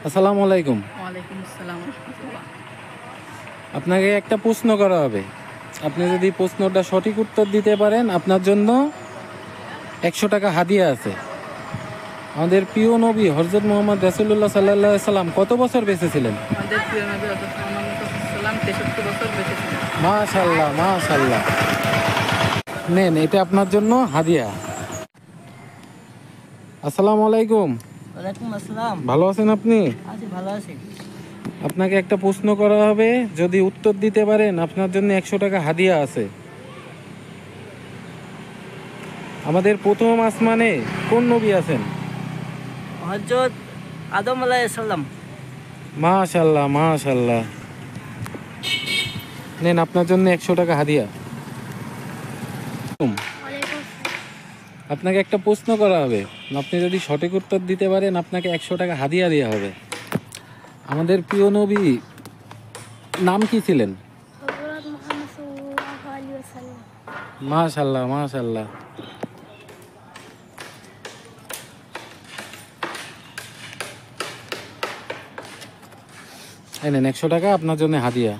আসসালামু আলাইকুম। ওয়ালাইকুম আসসালাম রাহমাতুল্লাহ। আপনাকে একটা প্রশ্ন করা হবে। আপনি যদি প্রশ্নটা সঠিক উত্তর দিতে পারেন আপনার জন্য 100 টাকা হাদিয়া আছে। আমাদের প্রিয় নবী হযরত মুহাম্মদ রাসূলুল্লাহ সাল্লাল্লাহু আলাইহি সাল্লাম কত বছর বেঁচে ছিলেন? আমাদের প্রিয় নবী হযরত মুহাম্মদ সাল্লাল্লাহু আলাইহি ওয়াসাল্লাম 63 বছর বেঁচে ছিলেন। মাশাআল্লাহ, মাশাআল্লাহ। নেন, এটা আপনার জন্য হাদিয়া। আসসালামু আলাইকুম। ওয়ালাইকুম আসসালাম। ভালো আছেন আপনি? আছি, ভালো আছি। আপনাকে একটা প্রশ্ন করা হবে, যদি উত্তর দিতে পারেন আপনার জন্য 100 টাকা হাদিয়া আছে। আমাদের প্রথম আসমানে কোন নবী আছেন? হযরত আদম আলাইহিস সালাম। মাশাআল্লাহ, মাশাআল্লাহ। নেন, আপনার জন্য 100 টাকা হাদিয়া। আপনাকে একটা প্রশ্ন করা হবে, আপনি যদি সঠিক উত্তর দিতে পারেন আপনাকে 100 টাকা হাদিয়া দেওয়া হবে। আমাদের প্রিয় নবী নাম কি ছিলেন? মাশাআল্লাহ, মাশাআল্লাহ। এই নেন 100 টাকা আপনার জন্য হাদিয়া।